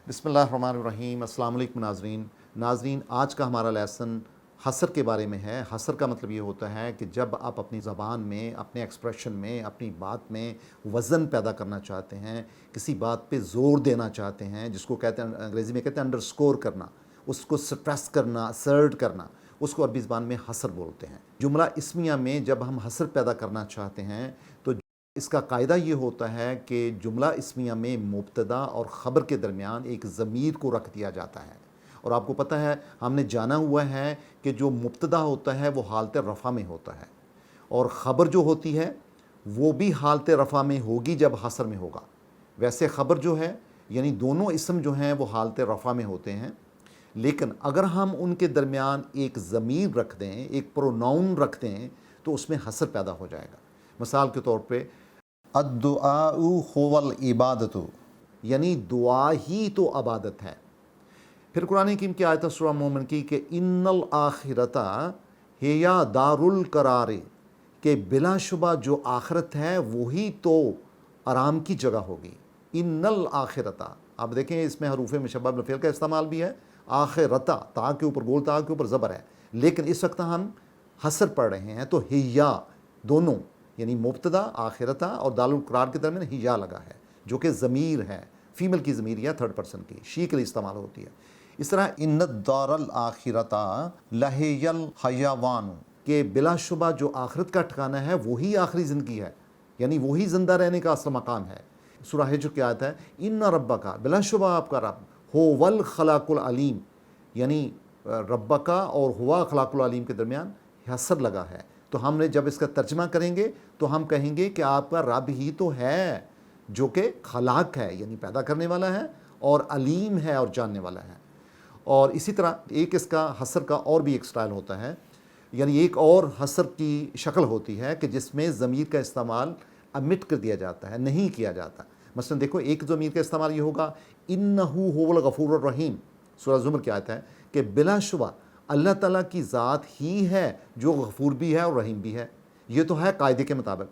बिस्मिल्लाहिर्रहमानिर्रहीम। अस्सलाम वालेकुम नाज़रीन, आज का हमारा लेसन हसर के बारे में है। हसर का मतलब ये होता है कि जब आप अपनी ज़बान में, अपने एक्सप्रेशन में, अपनी बात में वज़न पैदा करना चाहते हैं, किसी बात पे ज़ोर देना चाहते हैं, जिसको कहते हैं अंग्रेज़ी में कहते हैं अंडरस्कोर करना, उसको स्ट्रेस करना, असर्ट करना, उसको अरबी ज़बान में हसर बोलते हैं। जुमला इस्मिया में जब हम हसर पैदा करना चाहते हैं तो इसका कायदा ये होता है कि जुमला इस्मिया में मुब्तदा और ख़बर के दरमियान एक ज़मीर को रख दिया जाता है। और आपको पता है, हमने जाना हुआ है कि जो मुब्तदा होता है वो हालत रफ़ा में होता है, और ख़बर जो होती है वो भी हालत रफ़ा में होगी जब हसर में होगा। वैसे ख़बर जो है, यानी दोनों इसम जो हैं वो हालत रफ़ा में होते हैं, लेकिन अगर हम उनके दरमियान एक ज़मीर रख दें, एक प्रोनाउन रख दें, तो उसमें हसर पैदा हो जाएगा। मिसाल के तौर पे अद्दुआउ हुवल इबादतु, यानी दुआ ही तो इबादत है। फिर कुरान हकीम की आयत सूरह मोमिन की कि इन्नल आखिरता हिया दारुल करार, के बिलाशुबा जो आखिरत है वही तो आराम की जगह होगी। इन्नल आखिरता, आप देखें इसमें हरूफ मुशब्बह बिल फ़िल का इस्तेमाल भी है। आखिरता, ता के ऊपर गोल ता के ऊपर ज़बर है, लेकिन इस वक्त हम हसर पढ़ रहे हैं तो हिया, दोनों यानी मुब्तदा आखिरता और दारुल करार के दरमियान हिया लगा है, जो कि ज़मीर है, फ़ीमेल की ज़मीर या थर्ड पर्सन की, शी के लिए इस्तेमाल होती है। इस तरह इन्नद दारल आखिरता लहियल हयावान, के बिलाशुबा जो आखिरत का ठिकाना है वही आखिरी ज़िंदगी है, यानी वही ज़िंदा रहने का असल मकाम है। सूरह हिज्र की आयत है इन्ना रब्बका, बिलाशुबा आपका रब, हो वल खलाकुल अलीम, यानी रब्बका और हुआ खलाकुल अलीम के दरमियान हसर लगा है। तो हमने जब इसका तर्जमा करेंगे तो हम कहेंगे कि आपका रब ही तो है जो कि खलाक है, यानी पैदा करने वाला है, और अलीम है और जानने वाला है। और इसी तरह एक इसका हसर का और भी एक स्टाइल होता है, यानी एक और हसर की शक्ल होती है कि जिसमें ज़मीर का इस्तेमाल अमिट कर दिया जाता है, नहीं किया जाता। मसलन देखो, एक ज़मीर का इस्तेमाल ये होगा इन्नहु हुवल गफूरुर रहीम, सूरह ज़ुमर की आयत है कि बिलाशुबा अल्लाह ताला की ज़ात ही है जो गफूर भी है और रहीम भी है। ये तो है कायदे के मुताबिक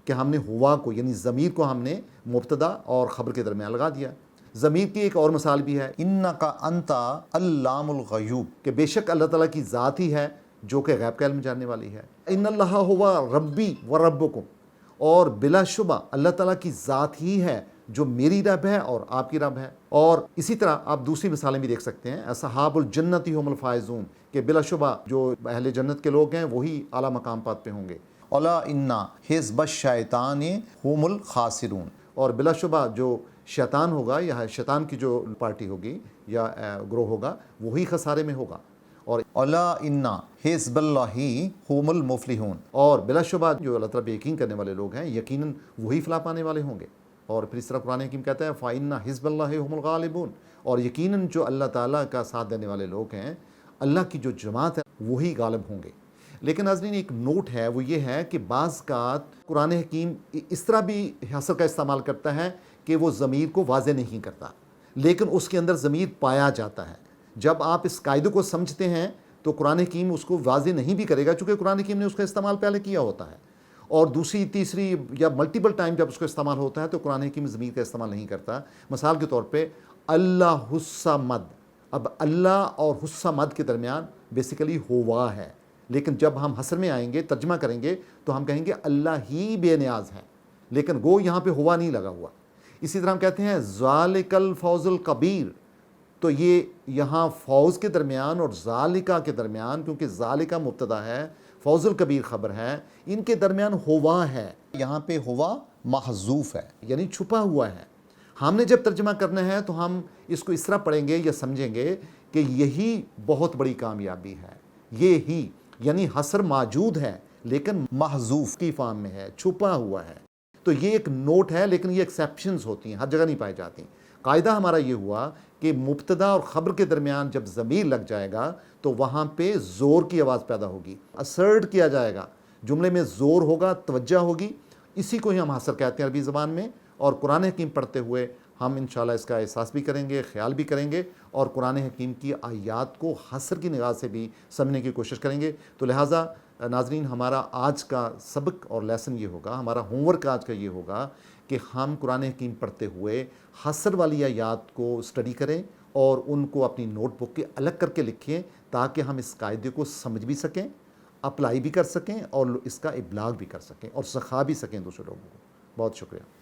कि हमने हुआ को, यानी ज़मीर को हमने मुब्तदा और ख़बर के दरमियान लगा दिया। ज़मीर की एक और मिसाल भी है इन्नका अंता अल्लामुल ग़यूब, कि बेशक अल्लाह ताला की ज़ात ही है जो कि गैब का इल्म जानने वाली है। इन्नल्लाह हुवा रब्बी व रब्बुकुम, और बिलाशुबा अल्लाह ताला की ज़ात ही है जो मेरी रब है और आपकी रब है। और इसी तरह आप दूसरी मिसालें भी देख सकते हैं, असहाबुल जन्नति हुमुल फाइज़ून, के बिलाशुबा जो अहले जन्नत के लोग हैं वही आला मकाम पात पे होंगे। अला इन्ना हिज़्ब शैतानी हुमुल खासिरून, और बिलाशुबा जो शैतान होगा या शैतान की जो पार्टी होगी या ग्रोह होगा वही खसारे में होगा। और अला इन्ना हिज़्बल्लाहि हुमुल मुफ़्लिहून, और बिलाशुबा जो अल्लाह ताला पे यकीन करने वाले लोग हैं यकीनन वही फलाह पाने वाले होंगे। और फिर इस तरह कुरान हकीम कहता है फ़इन्ना हिज़्बल्लाहि हुमुल गालिबून, और यकीनन जो अल्लाह ताला का साथ देने वाले लोग हैं, अल्लाह की जो जमात है वही गालिब होंगे। लेकिन नाज़रीन, एक नोट है, वो ये है कि बाज़ का कुरान हकीम इस तरह भी हसर का इस्तेमाल करता है कि वो ज़मीर को वाज़े नहीं करता, लेकिन उसके अंदर ज़मीर पाया जाता है। जब आप इस कायदे को समझते हैं तो कुरान हकीम उसको वाज़े नहीं भी करेगा, चूँकि कुरान हकीम ने उसका इस्तेमाल पहले किया होता है, और दूसरी तीसरी या मल्टीपल टाइम जब उसका इस्तेमाल होता है तो कुरान हकीम ज़मीर का इस्तेमाल नहीं करता। मिसाल के तौर पे अल्लाहुस्समद, अब अल्लाह और हुस्समद के दरमियान बेसिकली हुआ है, लेकिन जब हम हसर में आएंगे, तर्जमा करेंगे, तो हम कहेंगे अल्लाह ही बेनियाज है, लेकिन गो यहाँ पे हुआ नहीं लगा हुआ। इसी तरह हम कहते हैं ज़ालिकल फौज़ुल कबीर, तो ये यहाँ फ़ौज़ के दरमियान और ज़ालिका के दरमियान, क्योंकि ज़ालिका मुब्तदा है, फ़ौज़ुल कबीर ख़बर है, इनके दरमियान हुआ है, यहाँ पे हुआ महज़ूफ़ है, यानी छुपा हुआ है। हमने जब तर्जमा करना है तो हम इसको इस तरह पढ़ेंगे या समझेंगे कि यही बहुत बड़ी कामयाबी है, ये ही, यानी हसर मौजूद है लेकिन महज़ूफ़ की फ़ॉर्म में है, छुपा हुआ है। तो ये एक नोट है, लेकिन ये एक्सेप्शंस होती हैं, हर जगह नहीं पाई जाती। कायदा हमारा ये हुआ कि मुब्तदा और ख़बर के दरमियान जब ज़मीर लग जाएगा तो वहाँ पे ज़ोर की आवाज़ पैदा होगी, असर्ट किया जाएगा, जुमले में ज़ोर होगा, तवज्जो होगी। इसी को ही हम हसर कहते हैं अरबी ज़बान में। और कुरान हकीम पढ़ते हुए हम इंशाल्लाह इसका एहसास भी करेंगे, ख्याल भी करेंगे, और कुरान हकीम की आयात को हसर की निगाह से भी समझने की कोशिश करेंगे। तो लिहाजा नाज़रीन, हमारा आज का सबक और लेसन ये होगा, हमारा होमवर्क आज का ये होगा کہ ہم قرآن حکیم پڑھتے ہوئے حسر والی آیات کو اسٹڈی کریں اور ان کو اپنی نوٹ بک کے الگ کر کے لکھیں، تاکہ ہم اس قاعدے کو سمجھ بھی سکیں، اپلائی بھی کر سکیں اور اس کا ابلاغ بھی کر سکیں اور سکھا بھی سکیں دوسرے لوگوں کو۔ بہت شکریہ۔